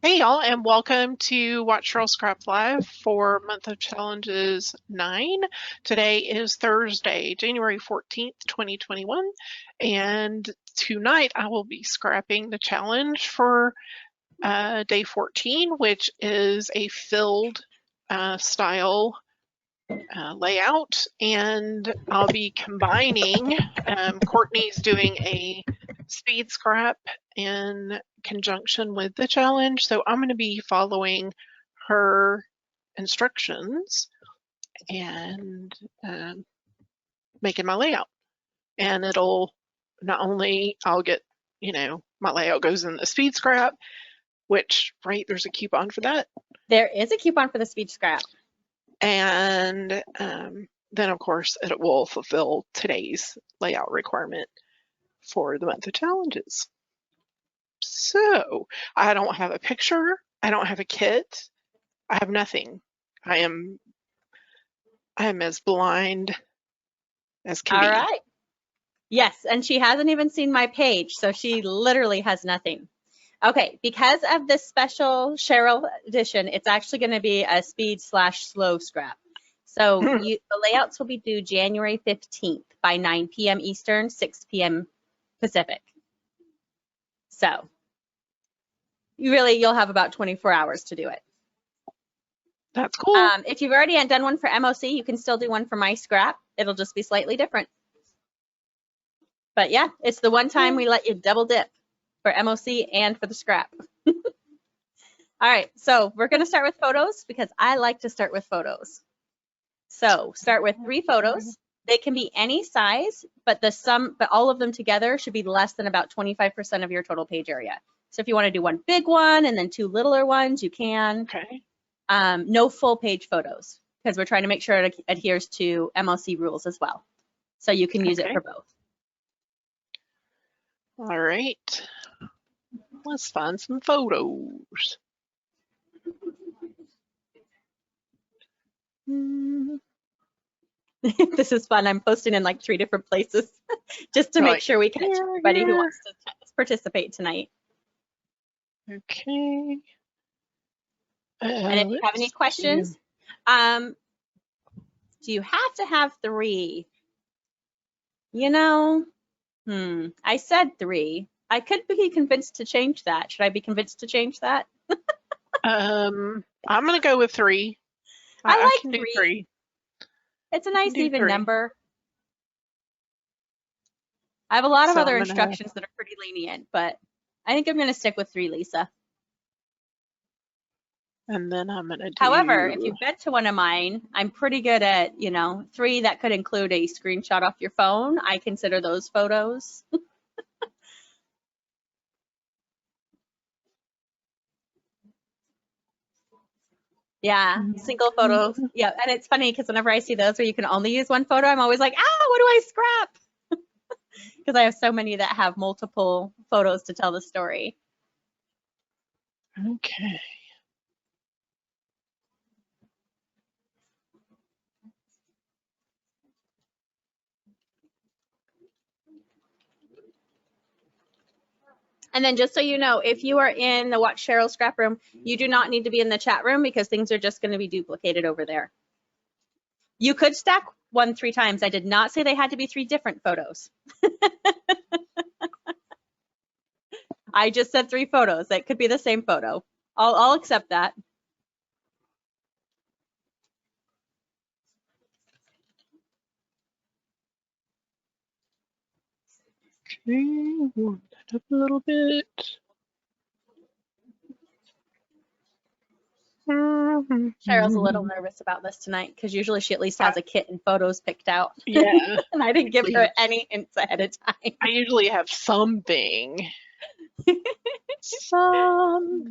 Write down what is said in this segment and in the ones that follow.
Hey y'all, and welcome to Watch Cheryl Scrap Live for Month of Challenges 9. Today is Thursday, January 14th, 2021, and tonight I will be scrapping the challenge for day 14, which is a filled style layout, and I'll be combining, Courtney's doing a speed scrap in conjunction with the challenge, so I'm going to be following her instructions and making my layout. And it'll not only I'll get, my layout goes in the speed scrap, which, right, there's a coupon for that. There is a coupon for the speed scrap. And then, of course, it will fulfill today's layout requirement for the month of challenges. So I don't have a picture. I don't have a kit. I have nothing. I am as blind as can be. All right. Yes, and she hasn't even seen my page, so she literally has nothing. Okay, because of this special Cheryl edition, it's actually going to be a speed/slow scrap. So the layouts will be due January 15th by 9 p.m. Eastern, 6 p.m. Pacific. So you'll have about 24 hours to do it. That's cool. If you've already done one for MOC, you can still do one for my scrap. It'll just be slightly different. But yeah, it's the one time we let you double dip for MOC and for the scrap. All right, so we're going to start with photos because I like to start with photos. So start with 3 photos. They can be any size, but all of them together should be less than about 25% of your total page area. So if you want to do one big one and then 2 littler ones, you can. Okay. No full page photos because we're trying to make sure it adheres to MOC rules as well. So you can use it for both. All right. Let's find some photos. This is fun. I'm posting in like 3 different places just to make sure we catch everybody who wants to participate tonight. Okay. And if you have any questions, do you have to have 3? I said 3. I could be convinced to change that. Should I be convinced to change that? I'm gonna go with 3. I like can do 3. It's a nice even number. I have a lot of other instructions that are pretty lenient, but I think I'm going to stick with 3, Lisa. And then I'm going to do... However, if you've been to one of mine, I'm pretty good at, 3 that could include a screenshot off your phone. I consider those photos. Yeah, single photo. Yeah, and it's funny because whenever I see those where you can only use 1 photo, I'm always like, what do I scrap? Because I have so many that have multiple photos to tell the story. Okay. And then just so you know, if you are in the Watch Cheryl scrap room, you do not need to be in the chat room because things are just going to be duplicated over there. You could stack 1 3 times. I did not say they had to be 3 different photos. I just said 3 photos. That could be the same photo. I'll accept that. Okay, warm that up a little bit. Cheryl's a little nervous about this tonight because usually she at least has a kit and photos picked out. Yeah. And I didn't give her any hints ahead of time. I usually have something. Something.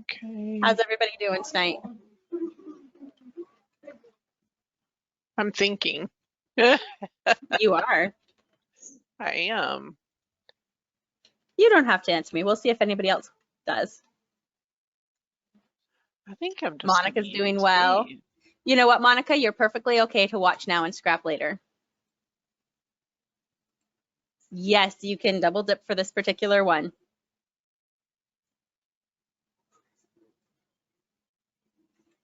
Okay. How's everybody doing tonight? I'm thinking. You are. I am. You don't have to answer me. We'll see if anybody else does. I think I'm just. Monica's doing well. You know what, Monica? You're perfectly okay to watch now and scrap later. Yes, you can double dip for this particular one.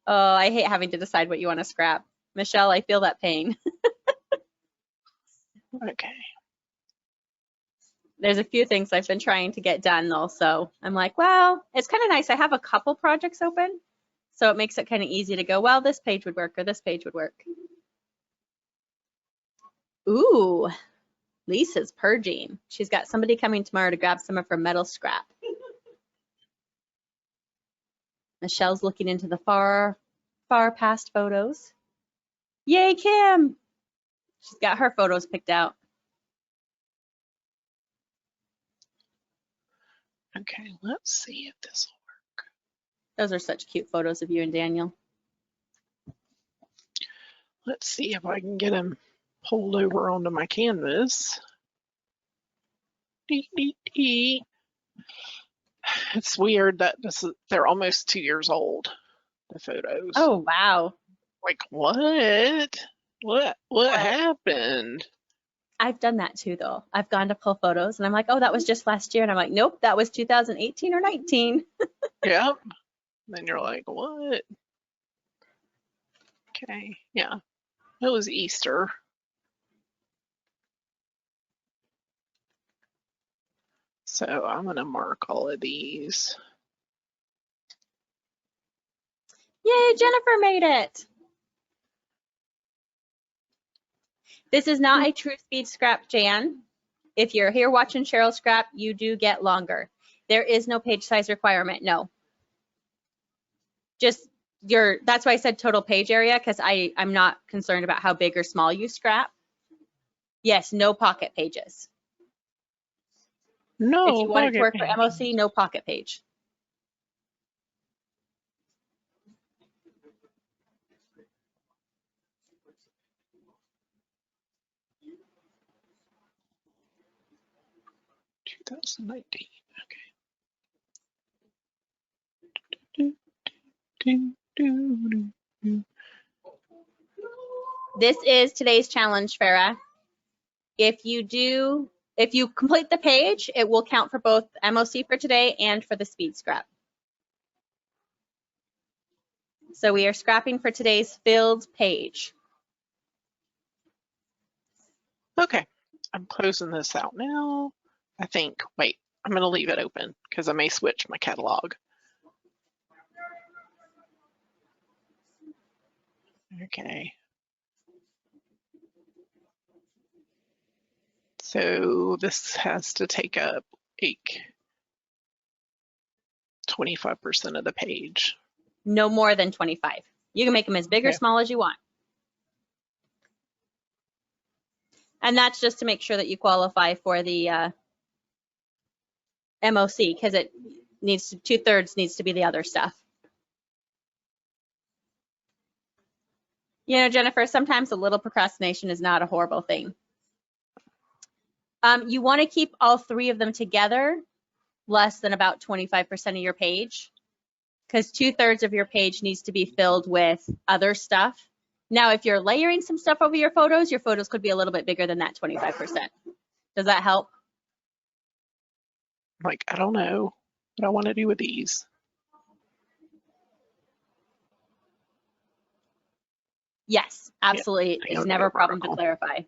Oh, I hate having to decide what you want to scrap. Michelle, I feel that pain. Okay. There's a few things I've been trying to get done though, so I'm like, well, it's kind of nice. I have a couple projects open, so it makes it kind of easy to go, well, this page would work or this page would work. Ooh, Lisa's purging. She's got somebody coming tomorrow to grab some of her metal scrap. Michelle's looking into the far past photos. Yay, Kim! She's got her photos picked out. Okay, let's see if this will work. Those are such cute photos of you and Daniel. Let's see if I can get him pulled over onto my canvas. Dee, dee, dee. It's weird that they're almost 2 years old, the photos. Oh, wow. Like, what? What happened? I've done that too, though. I've gone to pull photos and I'm like, oh, that was just last year. And I'm like, nope, that was 2018 or 19. Yep. Then you're like, what? Okay, yeah. It was Easter. So I'm going to mark all of these. Yay, Jennifer made it. This is not a true speed scrap, Jan. If you're here watching Cheryl scrap, you do get longer. There is no page size requirement, no. Just that's why I said total page area, because I'm not concerned about how big or small you scrap. Yes, no pocket pages. No, if you want it to work for MOC, no pocket page. $2019. Okay. This is today's challenge, Farah. If you complete the page, it will count for both MOC for today and for the speed scrap. So we are scrapping for today's filled page. Okay, I'm closing this out now. I think, wait, I'm going to leave it open because I may switch my catalog. Okay. So this has to take up like 25% of the page. No more than 25. You can make them as big or small as you want. And that's just to make sure that you qualify for the MOC, because it needs to, 2/3 needs to be the other stuff. You know, Jennifer, sometimes a little procrastination is not a horrible thing. You want to keep all three of them together, less than about 25% of your page, because 2/3 of your page needs to be filled with other stuff. Now, if you're layering some stuff over your photos could be a little bit bigger than that 25%. Does that help? Like, I don't know what I want to do with these. Yes, absolutely. Yeah, it's never a problem to clarify.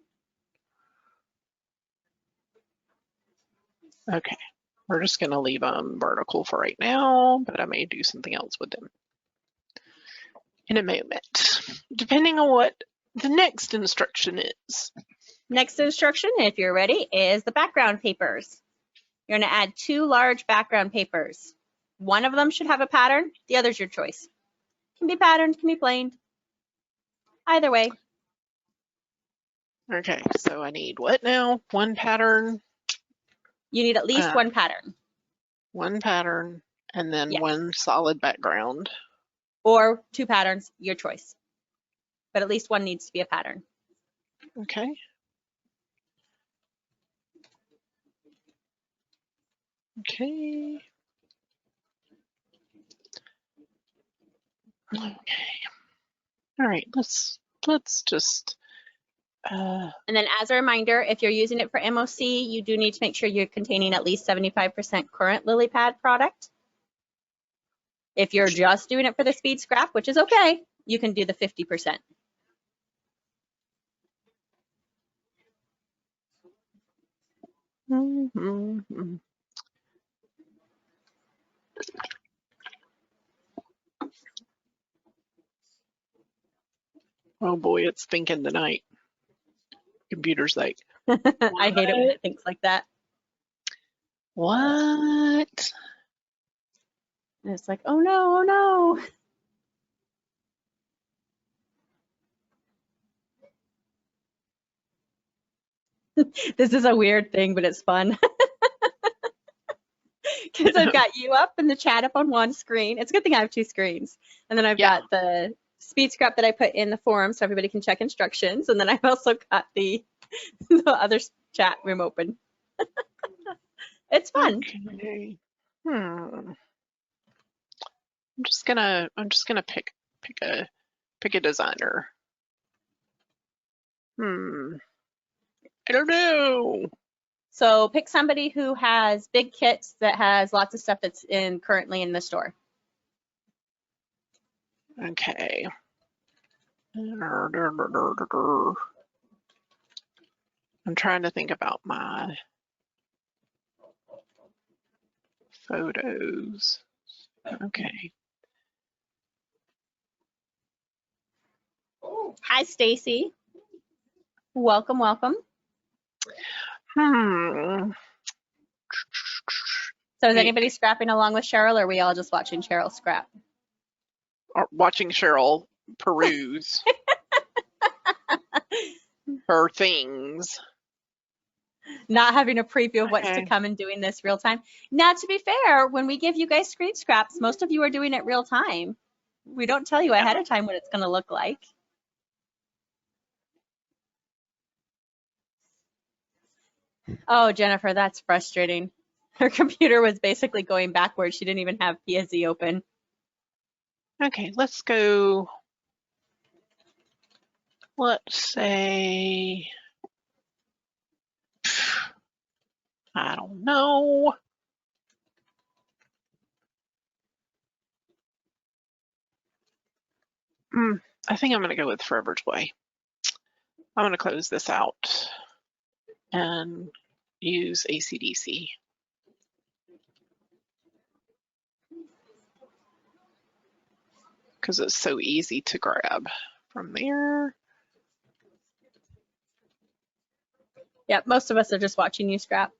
Okay, we're just going to leave them vertical for right now, but I may do something else with them in a moment, depending on what the next instruction is. Next instruction, if you're ready, is the background papers. You're going to add 2 large background papers. One of them should have a pattern. The other's your choice. Can be patterned, can be planed. Either way. Okay, so I need what now? One pattern? You need at least one pattern. One pattern, and then one solid background. Or 2 patterns, your choice. But at least one needs to be a pattern. Okay. Okay. Okay. All right, let's just And then as a reminder, if you're using it for MOC, you do need to make sure you're containing at least 75% current Lilypad product. If you're just doing it for the speed scrap, which is okay, you can do the 50%. mm-hmm. Oh boy, it's thinking tonight. Computer's like, I hate it when it thinks like that. what? And it's like, oh no, oh no. This is a weird thing, but it's fun. Because I've got you up and the chat up on one screen. It's a good thing I have two screens. And then I've got the speed scrap that I put in the forum so everybody can check instructions. And then I've also got the other chat room open. It's fun. Okay. I'm just gonna pick a designer. I don't know. So pick somebody who has big kits that has lots of stuff that's currently in the store. Okay. I'm trying to think about my photos. Okay. Hi, Stacy. Welcome, welcome. So is anybody scrapping along with Cheryl, or are we all just watching Cheryl scrap? Watching Cheryl peruse her things. Not having a preview of what's to come and doing this real time. Now, to be fair, when we give you guys screen scraps, most of you are doing it real time. We don't tell you ahead of time what it's going to look like. Oh, Jennifer, that's frustrating. Her computer was basically going backwards. She didn't even have PSE open. Okay, let's go. Let's say, I don't know. I think I'm going to go with ForeverJoy. I'm going to close this out and use AC/DC. Because it's so easy to grab from there. Yep, most of us are just watching you scrap.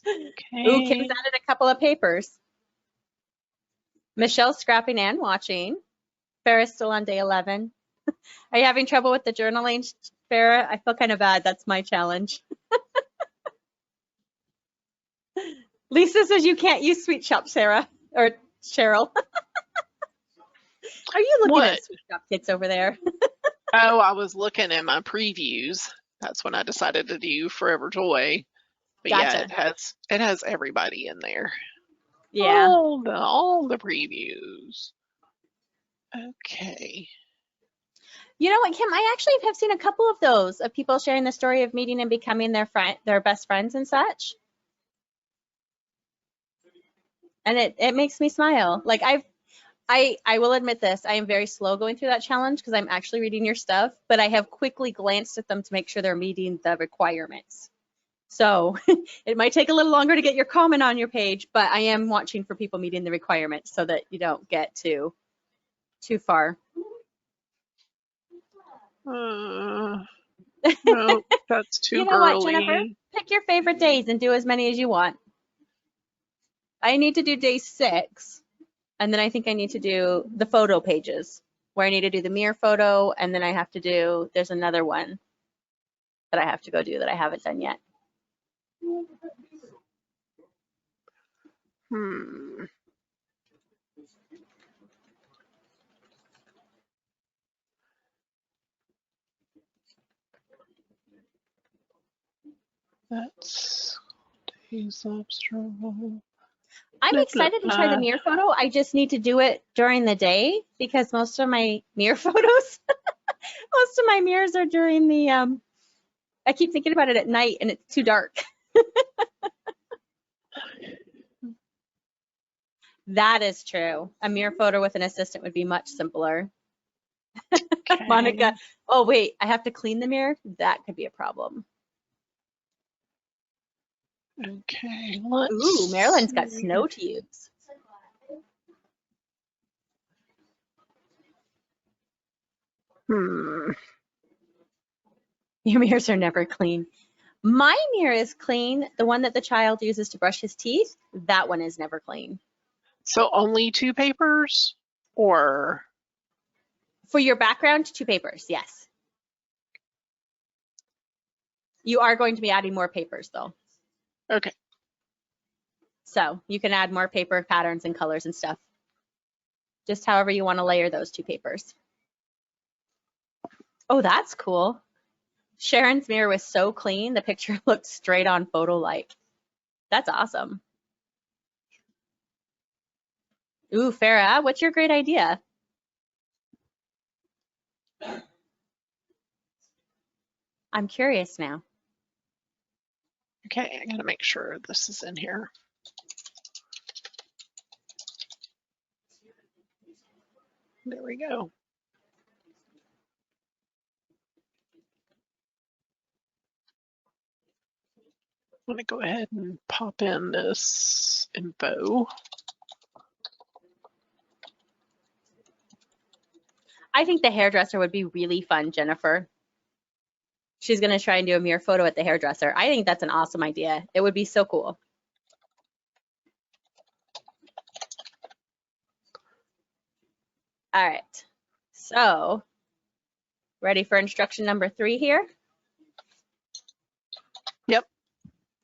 Okay. Ooh, Kim's added a couple of papers. Michelle's scrapping and watching. Farrah's still on day 11. Are you having trouble with the journaling, Farrah? I feel kind of bad. That's my challenge. Lisa says you can't use Sweet Shop, Sarah, or Cheryl. Are you looking at Sweet Shop kits over there? Oh, I was looking at my previews. That's when I decided to do ForeverJoy. But gotcha. Yeah, it has everybody in there. Yeah. All the previews. Okay. You know what, Kim? I actually have seen a couple of those of people sharing the story of meeting and becoming their best friends and such. And it makes me smile. Like I will admit this, I am very slow going through that challenge because I'm actually reading your stuff, but I have quickly glanced at them to make sure they're meeting the requirements. So it might take a little longer to get your comment on your page, but I am watching for people meeting the requirements so that you don't get too far. No, that's too You know girly. what, Jennifer? Pick your favorite days and do as many as you want. I need to do day 6, and then I think I need to do the photo pages, where I need to do the mirror photo, and then I have to do, there's another one that I have to go do that I haven't done yet. That's days of struggle. I'm excited to try the mirror photo. I just need to do it during the day because most of my mirror photos, most of my mirrors are during the, I keep thinking about it at night and it's too dark. That is true. A mirror photo with an assistant would be much simpler. Okay. Monica, oh wait, I have to clean the mirror? That could be a problem. Okay, Ooh, Marilyn's got snow to use. Your mirrors are never clean. My mirror is clean. The one that the child uses to brush his teeth, that one is never clean. So only 2 papers, or? For your background, 2 papers, yes. You are going to be adding more papers though. Okay. So you can add more paper patterns and colors and stuff. Just however you want to layer those 2 papers. Oh, that's cool. Sharon's mirror was so clean, the picture looked straight on photo-like. That's awesome. Ooh, Farah, what's your great idea? I'm curious now. Okay, I gotta make sure this is in here. There we go. I'm gonna go ahead and pop in this info. I think the hairdresser would be really fun, Jennifer. She's gonna try and do a mirror photo at the hairdresser. I think that's an awesome idea. It would be so cool. All right, so ready for instruction number 3 here? Yep,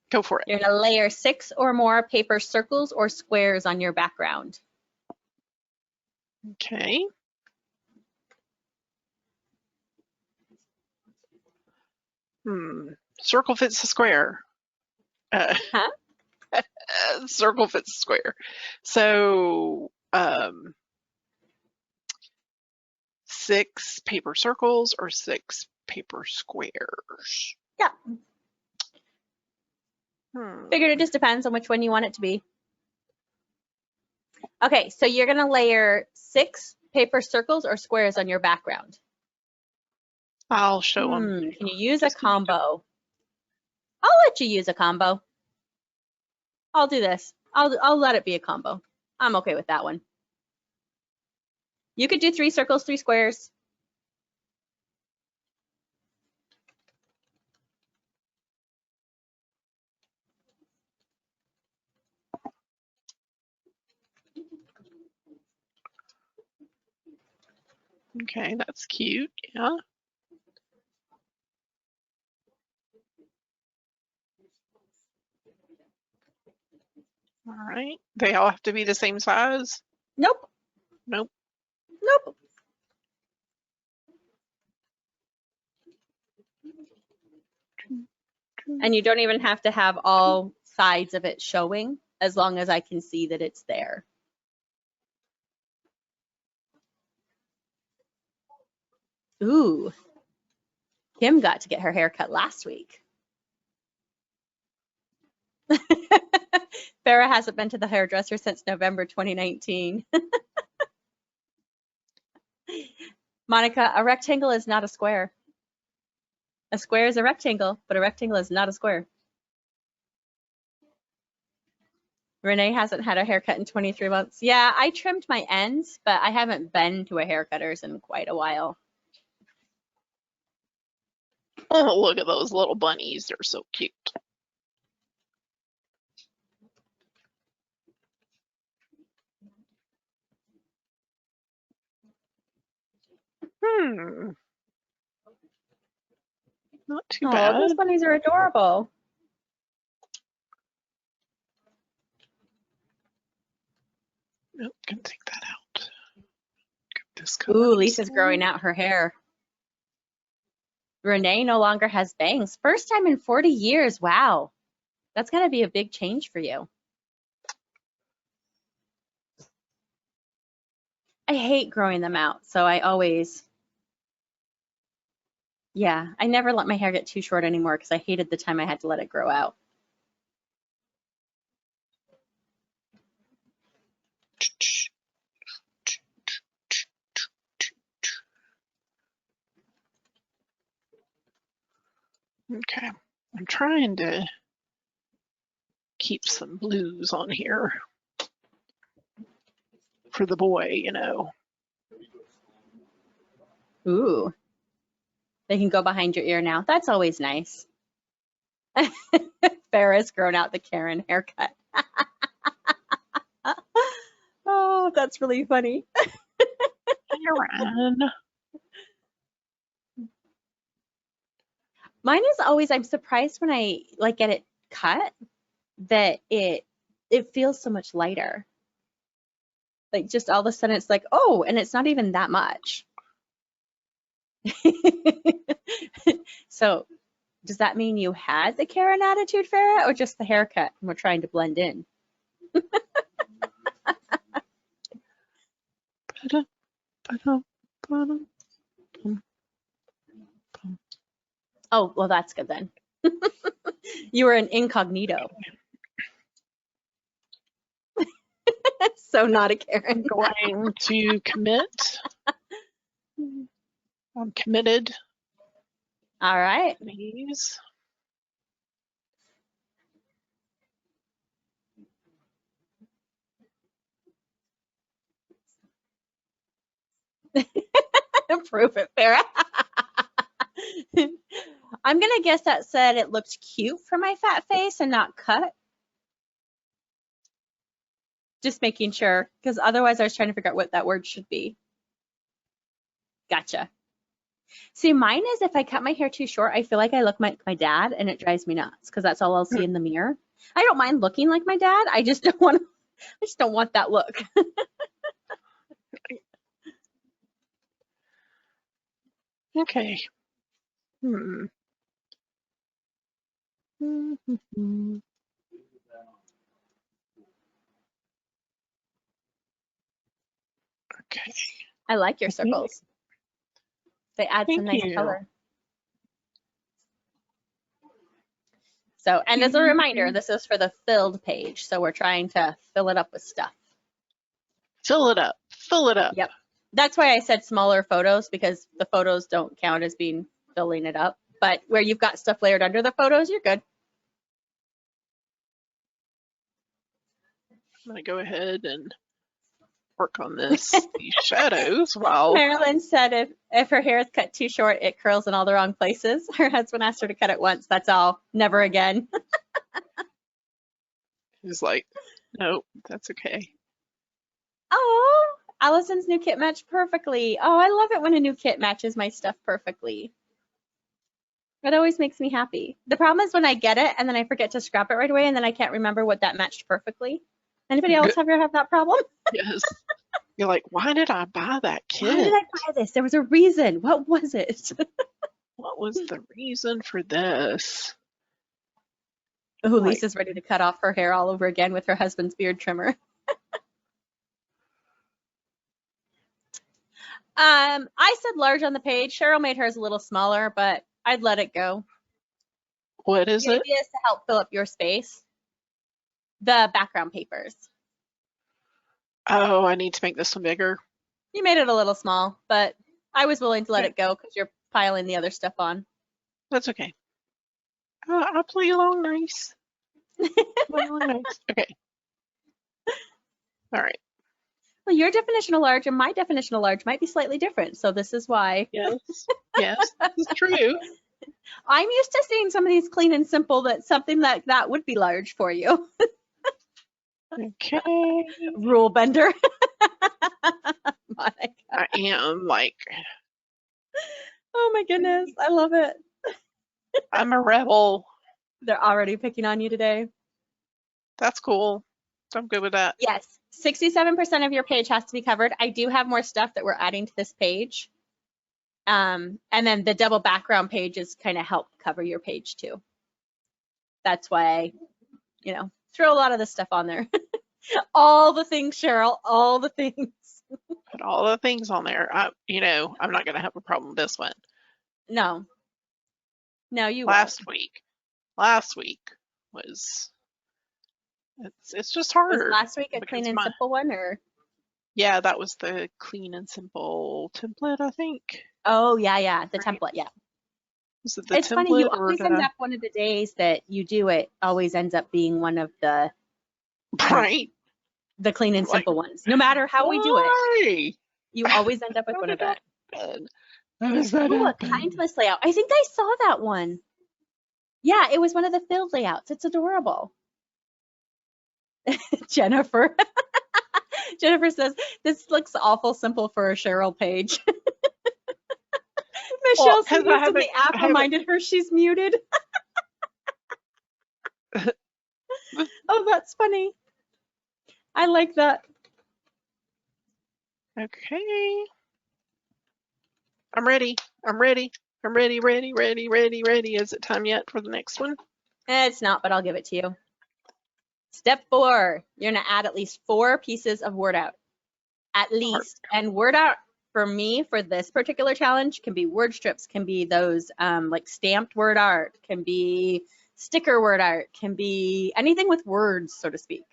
go for it. You're gonna layer 6 or more paper circles or squares on your background. Okay. Circle fits the square. Circle fits the square. So 6 paper circles or 6 paper squares? Yeah. Figured it just depends on which one you want it to be. Okay, so you're gonna layer 6 paper circles or squares on your background. I'll show them. Can you use a combo? I'll let you use a combo. I'll do this. I'll let it be a combo. I'm okay with that one. You could do 3 circles, 3 squares. Okay, that's cute. Yeah. All right. They all have to be the same size? Nope. Nope. Nope. And you don't even have to have all sides of it showing, as long as I can see that it's there. Ooh, Kim got to get her hair cut last week. Farah hasn't been to the hairdresser since November 2019. Monica, a rectangle is not a square. A square is a rectangle, but a rectangle is not a square. Renee hasn't had a haircut in 23 months. Yeah, I trimmed my ends, but I haven't been to a haircutter's in quite a while. Oh, look at those little bunnies. They're so cute. Not too bad. Those bunnies are adorable. Nope, can take that out. This Ooh, Lisa's growing out her hair. Renee no longer has bangs. First time in 40 years. Wow. That's going to be a big change for you. I hate growing them out. So I always, yeah, I never let my hair get too short anymore because I hated the time I had to let it grow out. Okay, I'm trying to keep some blues on here for the boy, you know. Ooh, they can go behind your ear now. That's always nice. Farrah's grown out the Karen haircut. Oh, that's really funny. Karen. Mine is always, I'm surprised when I like get it cut that it feels so much lighter. Like just all of a sudden it's like, oh, and it's not even that much. So does that mean you had the Karen attitude, Farrah, or just the haircut and we're trying to blend in? Oh, well, that's good then. You were an incognito. So not a Karen. Going to commit. I'm committed. All right. Please. Prove it, Farrah. I'm going to guess that said it looked cute for my fat face and not cut. Just making sure, because otherwise I was trying to figure out what that word should be. Gotcha. See, mine is if I cut my hair too short, I feel like I look like my dad and it drives me nuts because that's all I'll see in the mirror. I don't mind looking like my dad. I just don't want that look. Okay. Okay. I like your circles. They add some nice color. So, and as a reminder, this is for the filled page. So we're trying to fill it up with stuff. Fill it up. Fill it up. Yep. That's why I said smaller photos, because the photos don't count as being filling it up. But where you've got stuff layered under the photos, you're good. I'm going to go ahead and work on these shadows while Marilyn said if her hair is cut too short, it curls in all the wrong places. Her husband asked her to cut it once. That's all. Never again. he's like, nope, that's okay. Oh, Allison's new kit matched perfectly. Oh, I love it when a new kit matches my stuff perfectly. It always makes me happy. The problem is when I get it and then I forget to scrap it right away and then I can't remember what that matched perfectly. Anybody else ever have that problem? Yes. You're like, why did I buy that kit? Why did I buy this? There was a reason. What was it? What was the reason for this? Oh, Lisa's ready to cut off her hair all over again with her husband's beard trimmer. I said large on the page. Cheryl made hers a little smaller, but I'd let it go. What is it? The idea is to help fill up your space. The background papers. Oh, I need to make this one bigger. You made it a little small, but I was willing to let it go because you're piling the other stuff on. That's okay. I'll play along nice. Okay. All right. Well, your definition of large and my definition of large might be slightly different, so this is why. Yes, that's true. I'm used to seeing some of these clean and simple, that something like that would be large for you. Okay. Rule bender. I am like. Oh my goodness, I love it. I'm a rebel. They're already picking on you today. That's cool. I'm good with that. Yes, 67% of your page has to be covered. I do have more stuff that we're adding to this page. And then the double background pages kind of help cover your page too. That's why, throw a lot of this stuff on there. All the things, Cheryl, all the things. Put all the things on there. I'm not going to have a problem with this one. No. No, you Last week was, it's just harder. Was last week a because clean and simple one, or? Yeah, that was the clean and simple template, I think. Oh, yeah, the Right. template, yeah. Was it the It's template funny, you or always end up one of the days that you do it always ends up being one of the right? The clean and Like, simple ones. No matter how we do it, why? you always end up with How one of did that that. happen? How does that Oh, a happen? kindless layout. I think I saw that one. Yeah, it was one of the filled layouts. It's adorable. Jennifer. Jennifer says, this looks awful simple for a Cheryl page. Michelle said using the app reminded her she's muted. Oh, that's funny. I like that. Okay. I'm ready. I'm ready. I'm ready, ready, ready, ready, ready. Is it time yet for the next one? It's not, but I'll give it to you. Step 4, you're going to add at least 4 pieces of word out. At least. And word out for me, for this particular challenge, can be word strips, can be those like stamped word art, can be sticker word art, can be anything with words, so to speak.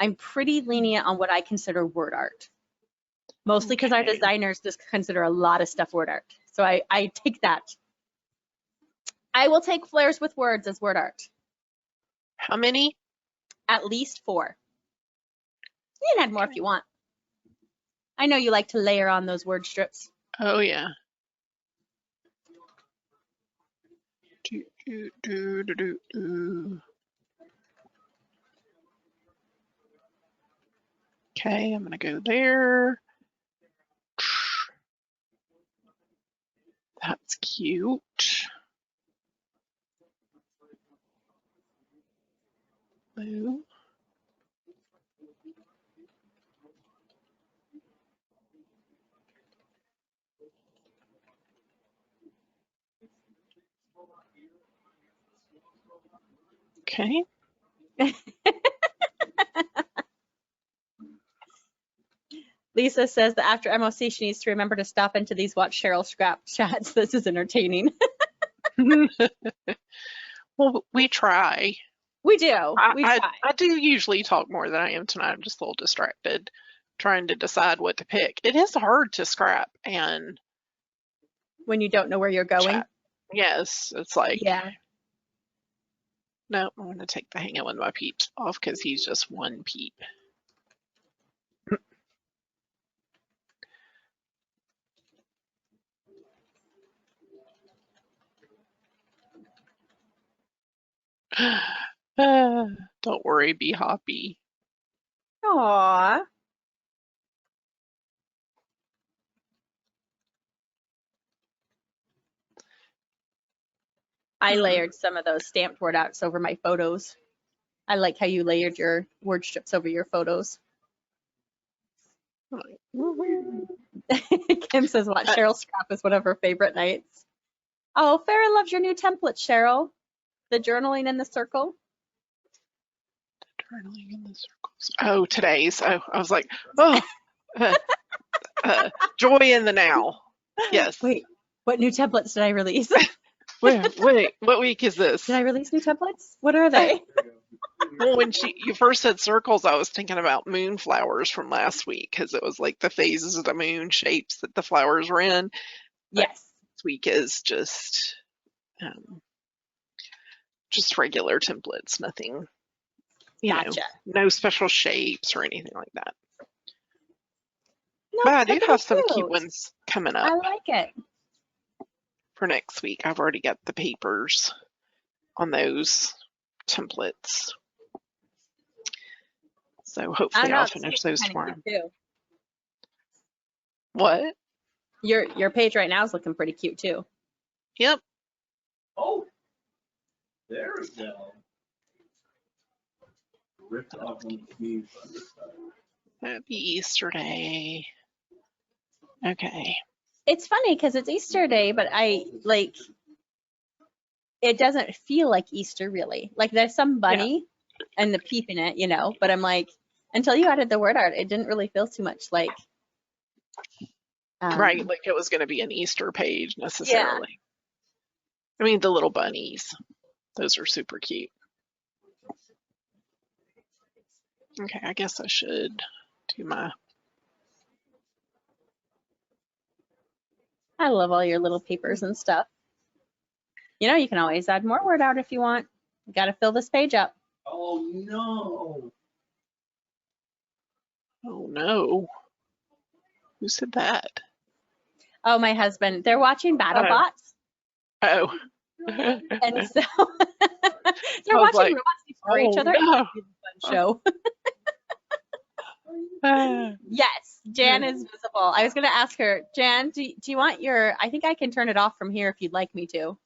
I'm pretty lenient on what I consider word art. Mostly because our designers just consider a lot of stuff word art. So I take that. I will take flares with words as word art. How many? At least 4. You can add more if you want. I know you like to layer on those word strips. Oh, yeah. Okay, I'm going to go there. That's cute. Blue. Okay. Lisa says that after MOC, she needs to remember to stop into these Watch Cheryl scrap chats. This is entertaining. Well, we try. We do. We try. I do usually talk more than I am tonight. I'm just a little distracted trying to decide what to pick. It is hard to scrap and when you don't know where you're going. Chat. Yes, it's like, yeah. No, I'm going to take the hang of one of my peeps off because he's just one peep. Don't worry, be Hoppy. Aww. I layered some of those stamped word outs over my photos. I like how you layered your word strips over your photos. Kim says, "Watch Cheryl scrap is one of her favorite nights." Oh, Farrah loves your new template, Cheryl. The journaling in the circle. Journaling in the circles. Oh, today's. Oh, I was like, oh, joy in the now. Yes. Wait, what new templates did I release? Wait, what week is this? Did I release new templates? What are they? Well, when you first said circles, I was thinking about moonflowers from last week because it was like the phases of the moon shapes that the flowers were in. Yes. This week is just regular templates, nothing. Gotcha. No special shapes or anything like that. No, but I do have some cute ones coming up. I like it. For next week, I've already got the papers on those templates. So hopefully I'll finish those tomorrow. What? Your page right now is looking pretty cute too. Yep. Oh, there we go. Ripped off on the sleeves on this side. Happy Easter Day. Okay. It's funny because it's Easter Day, but it doesn't feel like Easter really. Like there's some bunny and the peep in it, but I'm like, until you added the word art, it didn't really feel too much like Right, like it was going to be an Easter page necessarily. I mean, the little bunnies, those are super cute. Okay, I guess I should do my. I love all your little papers and stuff. You know, you can always add more word out if you want. You got to fill this page up. Oh, no. Oh no. Who said that? Oh, my husband. They're watching BattleBots. Oh. And so they're watching like, robots destroy each other. No. It's a fun show. Yes, Jan is visible. I was going to ask her, Jan, do you want your, I think I can turn it off from here if you'd like me to.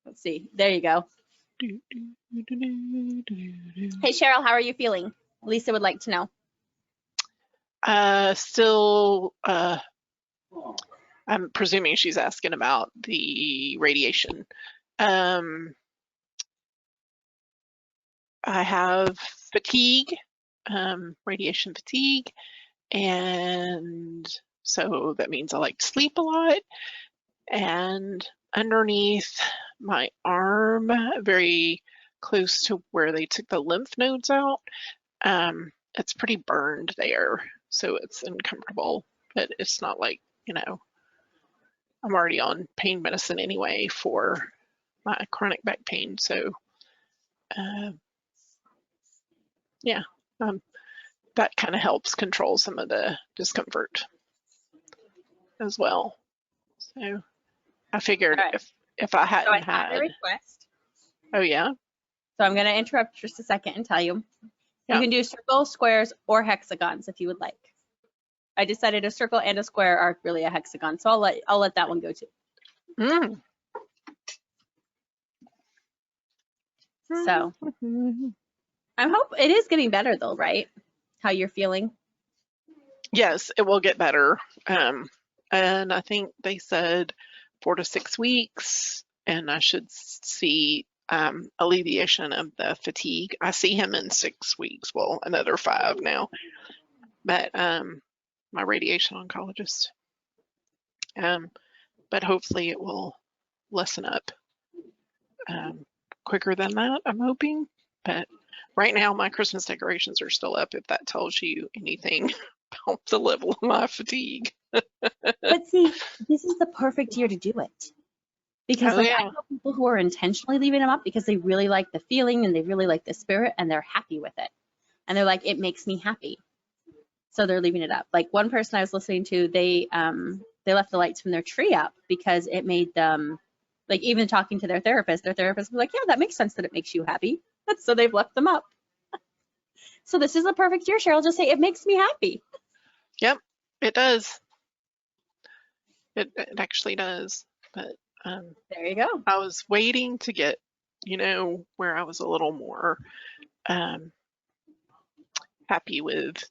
Let's see. There you go. Hey, Cheryl, how are you feeling? Lisa would like to know. Still, I'm presuming she's asking about the radiation. I have fatigue, radiation fatigue, and so that means I like to sleep a lot. And underneath my arm, very close to where they took the lymph nodes out, it's pretty burned there, so it's uncomfortable, but it's not like, you know, I'm already on pain medicine anyway for my chronic back pain, so yeah, that kind of helps control some of the discomfort as well. So I figured if I hadn't had a request. Oh yeah. So I'm going to interrupt just a second and tell you. You can do circles, squares, or hexagons if you would like. I decided a circle and a square are really a hexagon, so I'll let that one go too. So I hope it is getting better though, right? How you're feeling? Yes, it will get better. And I think they said 4 to 6 weeks, and I should see alleviation of the fatigue. I see him in 6 weeks, well, another 5 now, but my radiation oncologist. But hopefully it will lessen up quicker than that, I'm hoping. But right now my Christmas decorations are still up, if that tells you anything about the level of my fatigue. But see, this is the perfect year to do it. Because I know people who are intentionally leaving them up because they really like the feeling and they really like the spirit and they're happy with it. And they're like, it makes me happy. So they're leaving it up. Like one person I was listening to, they left the lights from their tree up because it made them, like even talking to their therapist was like, yeah, that makes sense that it makes you happy. So they've left them up. So this is the perfect year, Cheryl. Just say, it makes me happy. Yep, it does. It actually does. But there you go. I was waiting to get, where I was a little more happy with,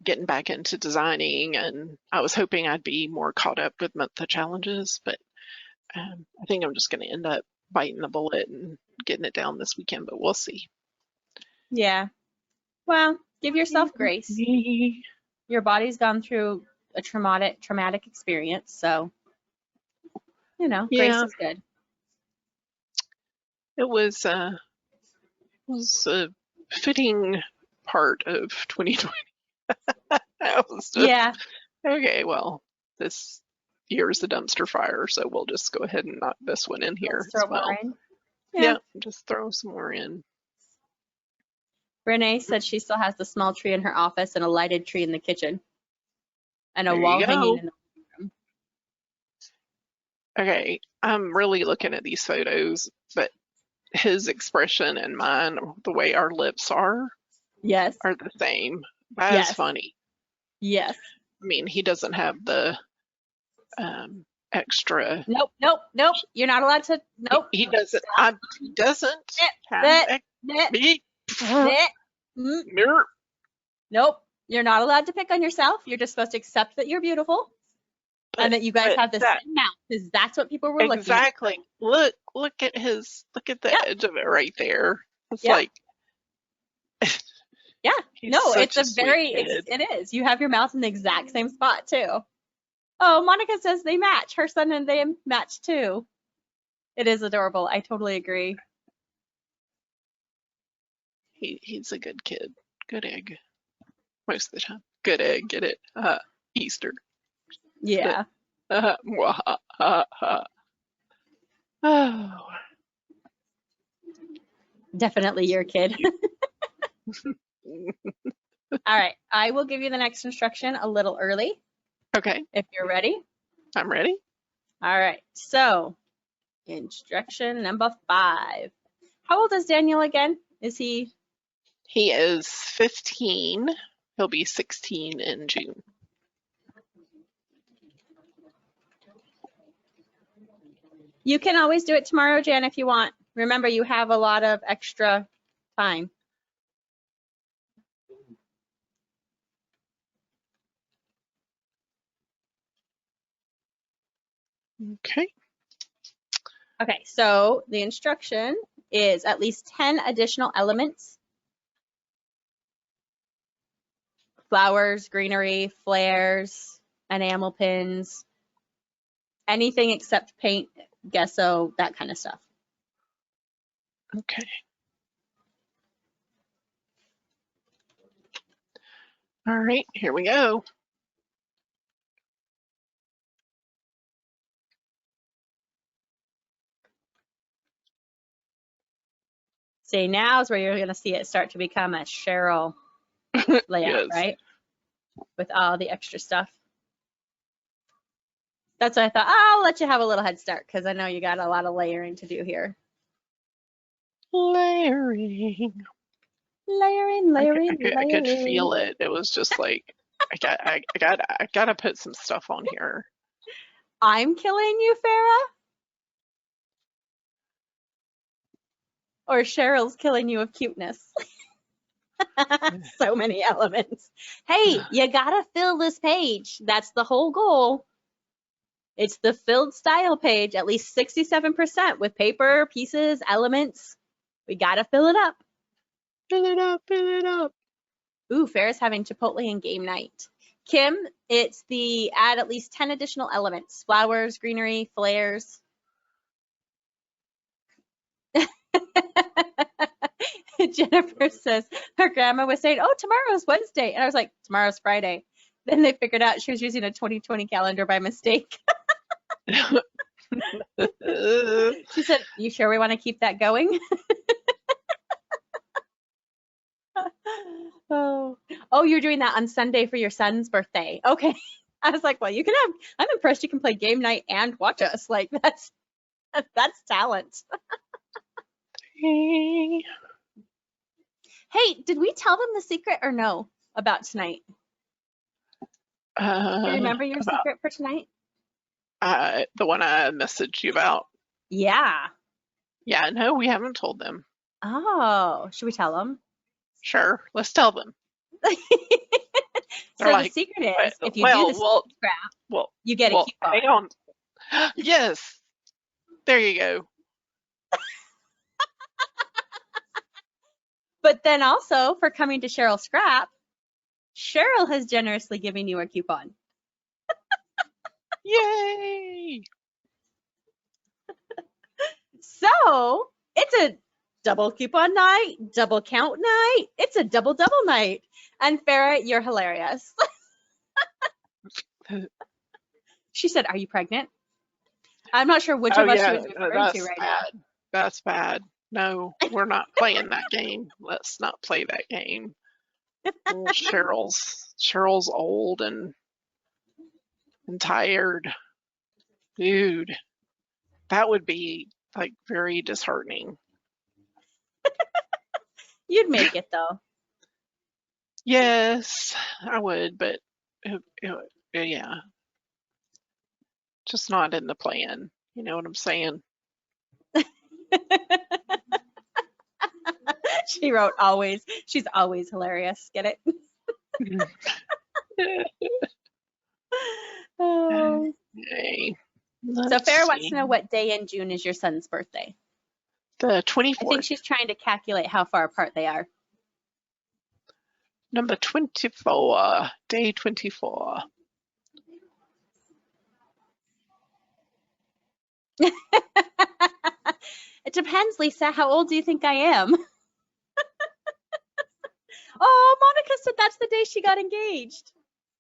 getting back into designing, and I was hoping I'd be more caught up with the challenges, but I think I'm just going to end up biting the bullet and getting it down this weekend, but we'll see. Yeah. Well, give yourself grace. Your body's gone through a traumatic experience, so grace is good. It was a fitting part of 2020. Okay, well, this year is the dumpster fire, so we'll just go ahead and knock this one in here as well. Yeah, just throw some more in. Renee said she still has the small tree in her office and a lighted tree in the kitchen and a wall hanging in the room. Okay, I'm really looking at these photos, but his expression and mine, the way our lips are the same. That is funny. Yes. I mean, he doesn't have the extra. Nope. You're not allowed to. Nope. He doesn't. He doesn't. Nope. You're not allowed to pick on yourself. You're just supposed to accept that you're beautiful and that you guys have the same mouth, because that's what people were looking at. Exactly. Look at the edge of it right there. It's like, He's No, such it's a sweet very, kid. it is. You have your mouth in the exact same spot too. Oh, Monica says they match. Her son and they match too. It is adorable. I totally agree. He's a good kid. Good egg. Most of the time. Good egg, get it? Easter. Yeah. Oh. Definitely your kid. All right. I will give you the next instruction a little early Okay, if you're ready. I'm ready. All right. So, instruction number 5. How old is Daniel again? Is he? He is 15. He'll be 16 in June. You can always do it tomorrow, Jan, if you want. Remember, you have a lot of extra time. Okay. Okay, so the instruction is at least 10 additional elements. Flowers, greenery, flares, enamel pins, anything except paint, gesso, that kind of stuff. Okay. All right, here we go. See, now is where you're going to see it start to become a Cheryl layout, Yes. right? With all the extra stuff. That's why I thought, I'll let you have a little head start because I know you got a lot of layering to do here. Layering. Layering, I could feel it. It was just like I gotta put some stuff on here. I'm killing you, Farah? Or Cheryl's killing you of cuteness? So many elements. Hey, you gotta fill this page. That's the whole goal. It's the filled style page, at least 67% with paper, pieces, elements. We gotta fill it up. Fill it up, fill it up. Ooh, Farrah's having Chipotle and game night. Kim, it's the add at least 10 additional elements. Flowers, greenery, flares. Jennifer says her grandma was saying, oh, tomorrow's Wednesday. And I was like, tomorrow's Friday. Then they figured out she was using a 2020 calendar by mistake. She said, you sure we want to keep that going? Oh, you're doing that on Sunday for your son's birthday. Okay. I was like, well, you can have, I'm impressed you can play game night and watch us. Like that's talent. Hey, did we tell them the secret or no about tonight? Do you remember your secret for tonight? The one I messaged you about. Yeah. Yeah, no, we haven't told them. Oh, should we tell them? Sure, let's tell them. So like, the secret is if you do the scrap, you get a coupon. Hang on. Yes, there you go. But then also for coming to Cheryl Scrap, Cheryl has generously given you a coupon. Yay! So it's a double coupon night, double count night. It's a double night. And Farrah, you're hilarious. She said, are you pregnant? I'm not sure which of us she was referring to right now. That's bad. No, we're not playing that game. Let's not play that game. Oh, Cheryl's old and tired. Dude, that would be like very disheartening. You'd make it though. Yes, I would, but yeah, just not in the plan. You know what I'm saying? She wrote always. She's always hilarious. Get it? Oh. Okay. So Farrah wants to know what day in June is your son's birthday. The 24th. I think she's trying to calculate how far apart they are. Number 24, day 24. It depends, Lisa. How old do you think I am? Oh, Monica said that's the day she got engaged.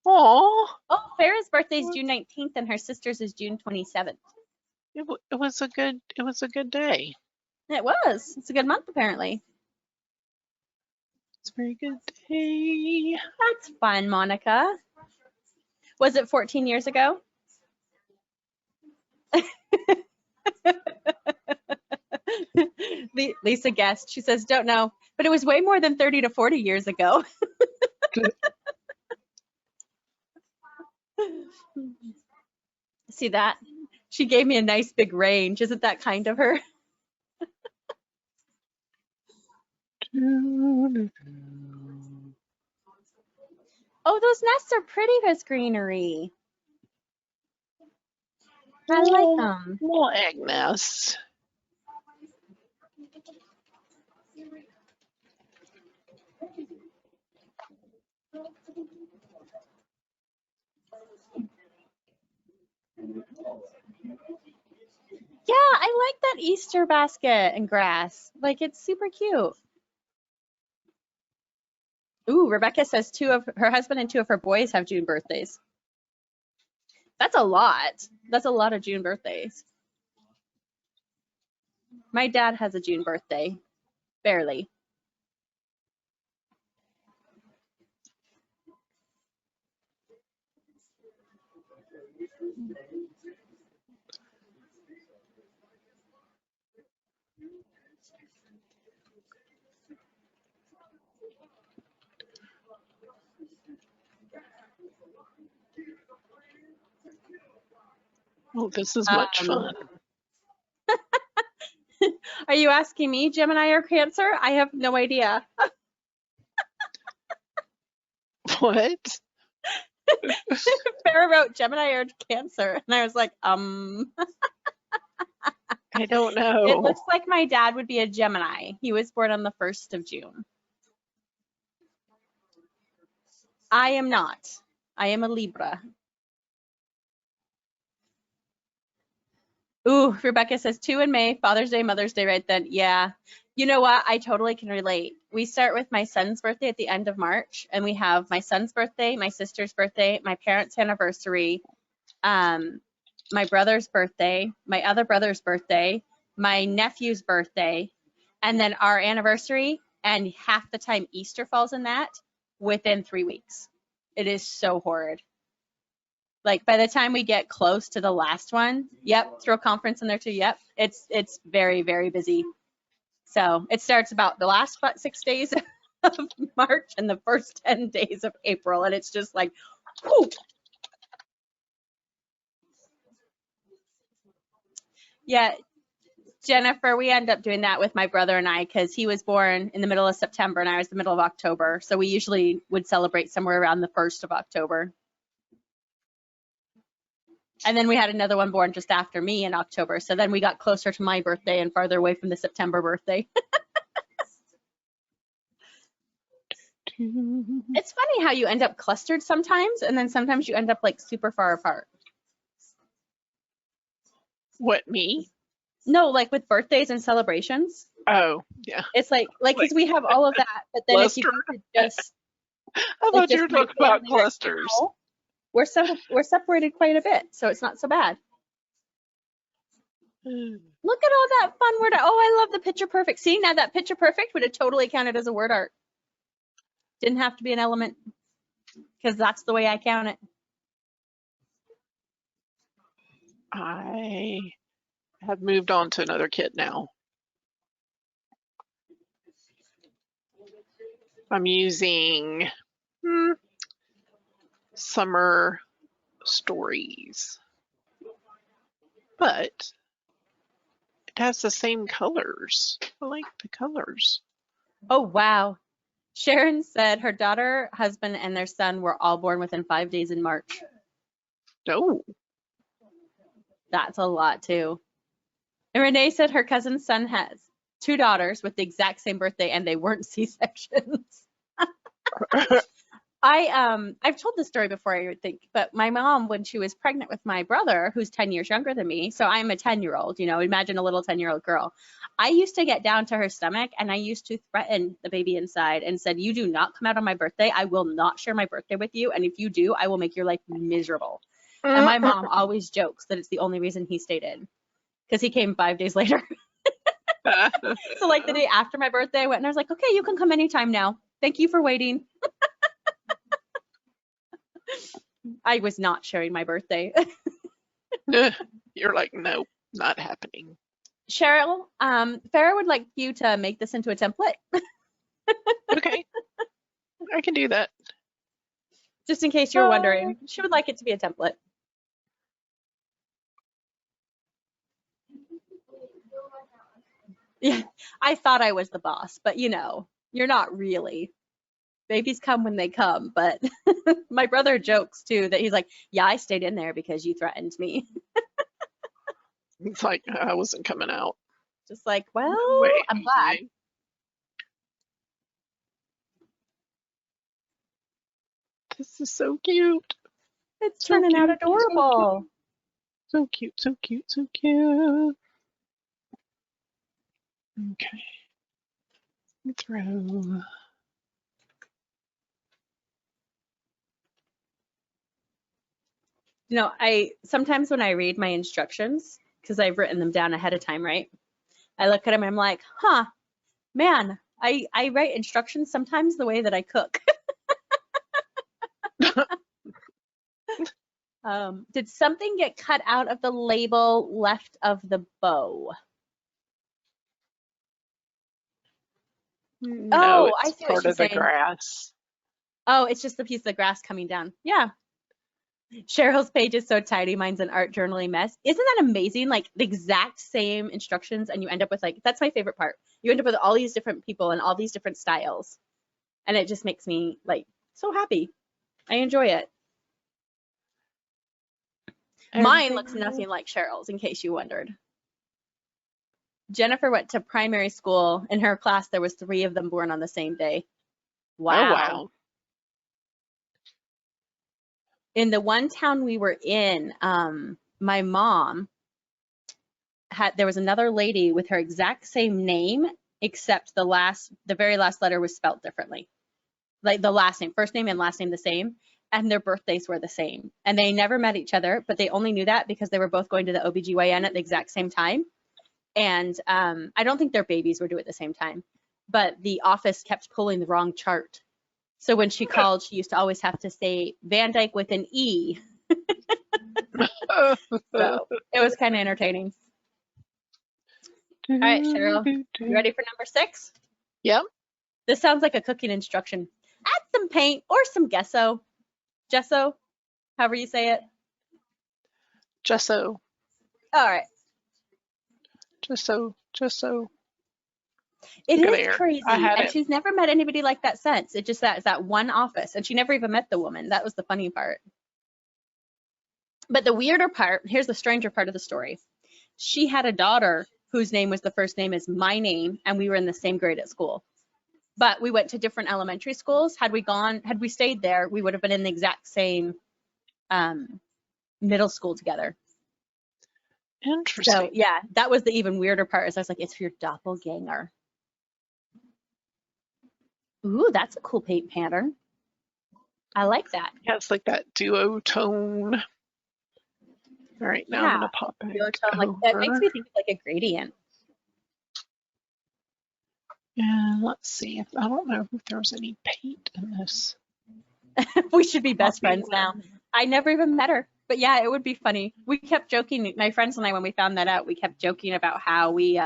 Oh, Farrah's birthday is June 19th and her sister's is June 27th. it was a good day. It was. It's a good month, apparently. It's a very good day. That's fun, Monica. Was it 14 years ago? Lisa guessed. She says, don't know. But it was way more than 30 to 40 years ago. See that? She gave me a nice big range. Isn't that kind of her? Oh, those nests are pretty as greenery. I like them. Little egg nest. Yeah, I like that Easter basket and grass. Like, it's super cute. Ooh, Rebecca says her husband and 2 of her boys have June birthdays. That's a lot. That's a lot of June birthdays. My dad has a June birthday. Barely. Oh, this is much fun. Are you asking me, Gemini or Cancer? I have no idea. What? Farrah wrote Gemini or Cancer, and I was like, I don't know. It looks like my dad would be a Gemini. He was born on the 1st of June. I am not. I am a Libra. Ooh, Rebecca says 2 in May, Father's Day, Mother's Day right then. Yeah. You know what? I totally can relate. We start with my son's birthday at the end of March, and we have my son's birthday, my sister's birthday, my parents' anniversary, my brother's birthday, my other brother's birthday, my nephew's birthday, and then our anniversary, and half the time Easter falls in that within 3 weeks. It is so horrid. Like, by the time we get close to the last one, yep, throw conference in there too, yep, it's very, very busy. So it starts about the last 6 days of March and the first 10 days of April, and it's just like, whew. Yeah, Jennifer, we end up doing that with my brother and I because he was born in the middle of September and I was the middle of October. So we usually would celebrate somewhere around the 1st of October. And then we had another one born just after me in October. So then we got closer to my birthday and farther away from the September birthday. It's funny how you end up clustered sometimes, and then sometimes you end up like super far apart. What, me? No, like with birthdays and celebrations. Oh, yeah. It's like because we have all of that, but then if you just I thought you were talking about clusters. Now, we're separated quite a bit, so it's not so bad. Look at all that fun word. Oh, I love the picture perfect. See, now that picture perfect would have totally counted as a word art. Didn't have to be an element because that's the way I count it. I have moved on to another kit now. I'm using Summer Stories, but it has the same colors. I like the colors. Oh, wow. Sharon said her daughter, husband, and their son were all born within 5 days in March. Oh. That's a lot, too. And Renee said her cousin's son has 2 daughters with the exact same birthday, and they weren't C-sections. I've told this story before, I would think, but my mom, when she was pregnant with my brother, who's 10 years younger than me, so I'm a 10-year-old, imagine a little 10-year-old girl. I used to get down to her stomach and I used to threaten the baby inside and said, you do not come out on my birthday. I will not share my birthday with you. And if you do, I will make your life miserable. And my mom always jokes that it's the only reason he stayed in, because he came 5 days later. So like the day after my birthday, I went and I was like, okay, you can come anytime now. Thank you for waiting. I was not sharing my birthday. You're like, nope, not happening. Cheryl, Farrah would like you to make this into a template. Okay, I can do that. Just in case you're wondering, she would like it to be a template. Yeah, I thought I was the boss, but you're not really. Babies come when they come, but my brother jokes too that he's like, yeah, I stayed in there because you threatened me. It's like, I wasn't coming out. Just like, well, Wait, I'm glad. This is so cute. It's So turning out cute, so adorable. So cute, so cute, so cute. Okay. Throw. I sometimes when I read my instructions, because I've written them down ahead of time, right? I look at them and I'm like, huh, man, I write instructions sometimes the way that I cook. Did something get cut out of the label left of the bow? No, Oh, I it's see what part she's of the saying. grass. Oh, it's just the piece of grass coming down. Yeah. Cheryl's page is so tidy. Mine's an art journaling mess. Isn't that amazing? Like the exact same instructions, and you end up with that's my favorite part. You end up with all these different people and all these different styles. And it just makes me so happy. I enjoy it. Mine looks nothing like Cheryl's, in case you wondered. Jennifer went to primary school. In her class, there was 3 of them born on the same day. Wow. Oh, wow. In the one town we were in, my mom there was another lady with her exact same name, except the very last letter was spelled differently. Like the last name, first name and last name the same, and their birthdays were the same. And they never met each other, but they only knew that because they were both going to the OBGYN at the exact same time. And I don't think their babies were due at the same time, but the office kept pulling the wrong chart. So when she called, she used to always have to say Van Dyke with an E. So it was kind of entertaining. All right, Cheryl, you ready for number 6? Yep. This sounds like a cooking instruction. Add some paint or some gesso, however you say it. Gesso. All right. Gesso. It Look at is there. crazy, I had and it. she's never met anybody like that since. It just that one office, and she never even met the woman. That was the funny part. But the weirder part, here's the stranger part of the story. She had a daughter whose name was the first name as my name, and we were in the same grade at school. But we went to different elementary schools. Had we stayed there, we would have been in the exact same middle school together. Interesting. So yeah, that was the even weirder part. Is I was like, it's your doppelganger. Ooh, that's a cool paint pattern. I like that. Yeah, it's like that duotone. All right, now I'm gonna pop back over. That makes me think of like a gradient. And let's see if I don't know if there was any paint in this. We should be best friends now. I never even met her, but yeah, it would be funny. We kept joking, my friends and I, when we found that out, we kept joking about how we,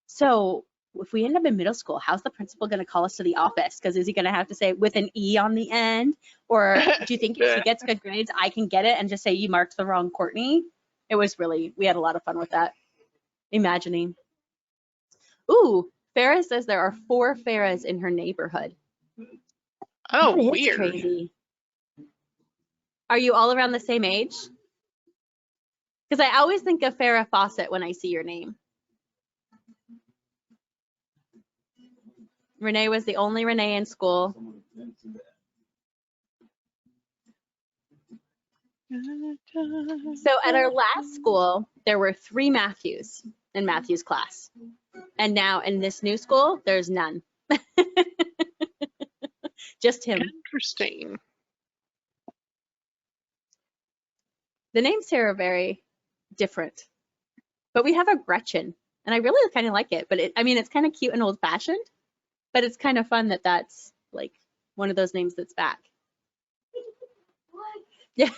so if we end up in middle school, how's the principal going to call us to the office? Because is he going to have to say with an E on the end? Or do you think if she gets good grades, I can get it and just say you marked the wrong Courtney? It was really, we had a lot of fun with that. Imagining. Ooh, Farrah says there are 4 Farrahs in her neighborhood. Oh, that is weird. Crazy. Are you all around the same age? Because I always think of Farrah Fawcett when I see your name. Renee was the only Renee in school. Into that. So at our last school, there were 3 Matthews in Matthew's class. And now in this new school, there's none. Just him. Interesting. The names here are very different. But we have a Gretchen, and I really kind of like it. But it's kind of cute and old-fashioned, but it's kind of fun that that's like one of those names that's back. Yeah.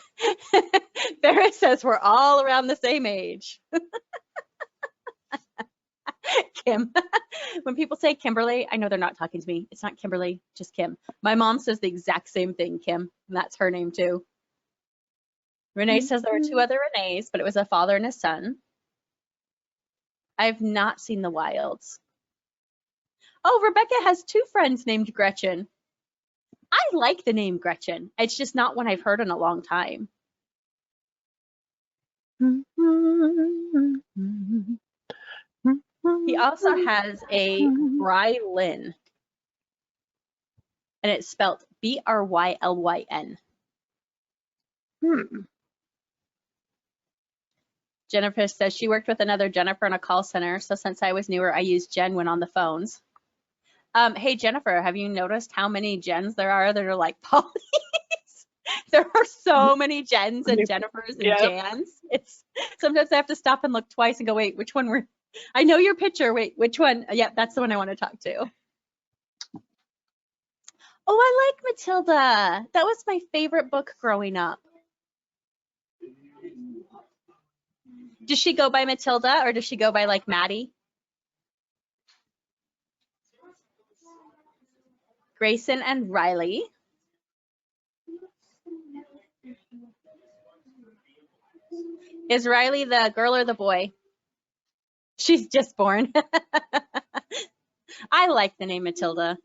Farrah says we're all around the same age. Kim. When people say Kimberly, I know they're not talking to me. It's not Kimberly, just Kim. My mom says the exact same thing, Kim, and that's her name too. Renee says there were 2 other Renees, but it was a father and a son. I've not seen the Wilds. Oh, Rebecca has 2 friends named Gretchen. I like the name Gretchen. It's just not one I've heard in a long time. He also has a Brylyn, and it's spelled Brylyn. Jennifer says she worked with another Jennifer in a call center, so since I was newer, I used Jen when on the phones. Hey, Jennifer, have you noticed how many Jens there are that are like Polly's? There are so many Jens and Jennifers and Jans. Sometimes I have to stop and look twice and go, wait, which one were... I know your picture. Wait, which one? Yep, that's the one I want to talk to. Oh, I like Matilda. That was my favorite book growing up. Does she go by Matilda or does she go by like Maddie? Grayson and Riley. Is Riley the girl or the boy? She's just born. I like the name Matilda.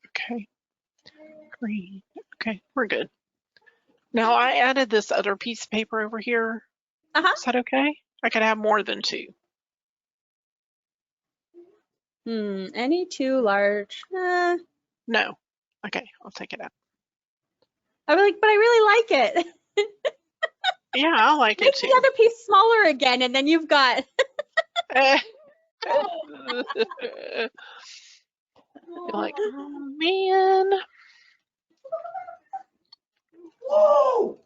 Okay. Green. Okay, we're good. Now I added this other piece of paper over here. Is that okay? I could have more than 2. Any too large? No. Okay, I'll take it out. I was like, but I really like it. Yeah, I like Make it too. the other piece smaller again, and then you've got. You're like, oh man. Whoa!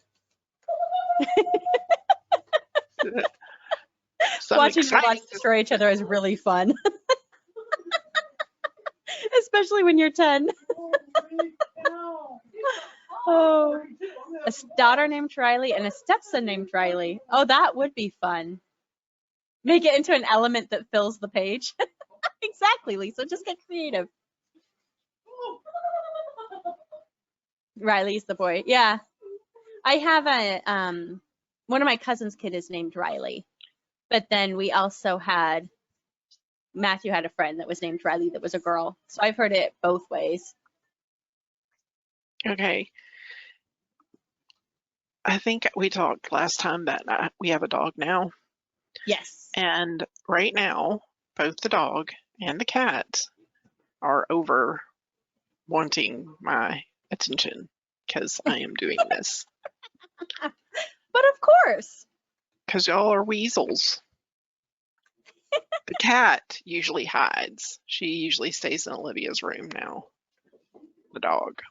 Watching robots destroy each other is really fun. Especially when you're 10. Oh, a daughter named Riley and a stepson named Riley. Oh, that would be fun. Make it into an element that fills the page. Exactly, Lisa. Just get creative. Riley's the boy. Yeah. I have one of my cousin's kid is named Riley. But then we also had, Matthew had a friend that was named Riley that was a girl. So I've heard it both ways. Okay. I think we talked last time that we have a dog now. Yes. And right now, both the dog and the cat are over wanting my attention because I am doing this. But of course. Because y'all are weasels. The cat usually hides. She usually stays in Olivia's room now. The dog.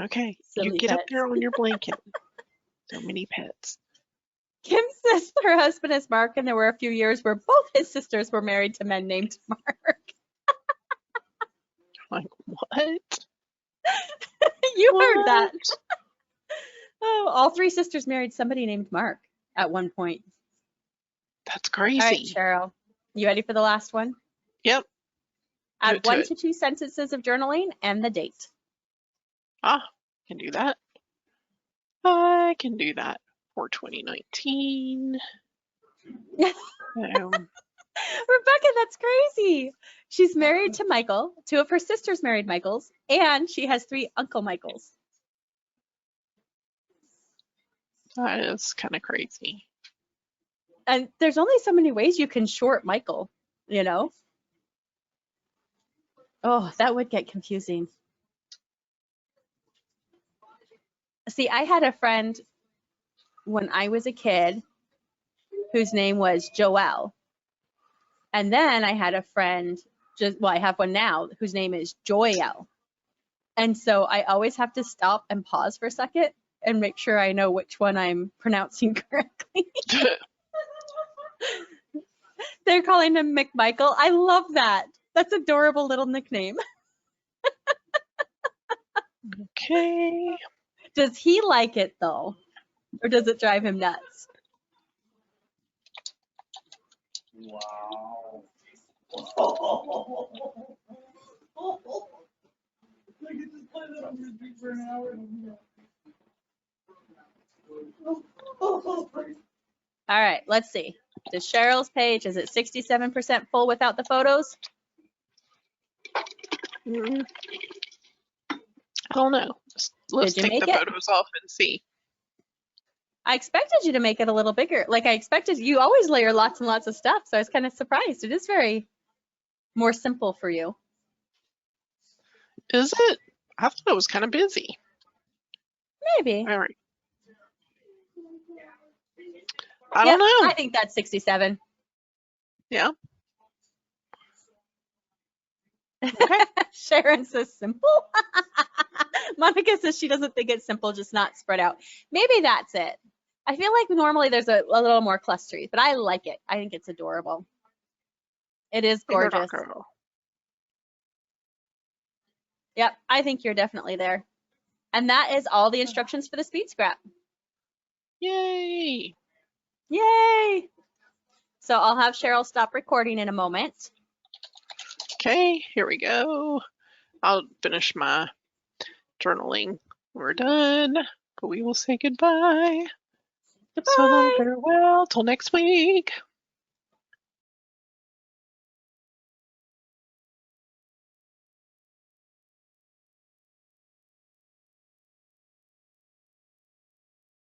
Okay, Silly you get up pets. there on your blanket. So many pets. Kim says her husband is Mark, and there were a few years where both his sisters were married to men named Mark. Like, what? You heard that. Oh, all 3 sisters married somebody named Mark at one point. That's crazy. All right, Cheryl. You ready for the last one? Yep. Add 1 to 2 sentences of journaling and the date. Can do that. I can do that for 2019. Rebecca, that's crazy. She's married to Michael. 2 of her sisters married Michaels, and she has 3 Uncle Michaels. That is kind of crazy. And there's only so many ways you can short Michael, you know? Oh, that would get confusing. See, I had a friend when I was a kid whose name was Joelle. And then I had a friend, I have one now whose name is Joyelle. And so I always have to stop and pause for a second and make sure I know which one I'm pronouncing correctly. They're calling him McMichael. I love that. That's adorable little nickname. Okay. Does he like it though? Or does it drive him nuts? Wow. I get to play that on repeat for an hour. All right, let's see. Does Cheryl's page, is it 67% full without the photos? I don't know. Let's Did you take make the it? photos off and see. I expected you to make it a little bigger. Like I expected, you always layer lots and lots of stuff. So I was kind of surprised. It is very more simple for you. Is it? I thought it was kind of busy. Maybe. All right. I don't know. I think that's 67. Yeah. Okay. Sharon says simple. Monica says she doesn't think it's simple, just not spread out. Maybe that's it. I feel like normally there's a little more clustery, but I like it. I think it's adorable. It is gorgeous. Yep, I think you're definitely there. And that is all the instructions for the speed scrap. Yay. Yay! So I'll have Cheryl stop recording in a moment. Okay, here we go. I'll finish my journaling. We're done, but we will say goodbye. Goodbye. So long, farewell, till next week.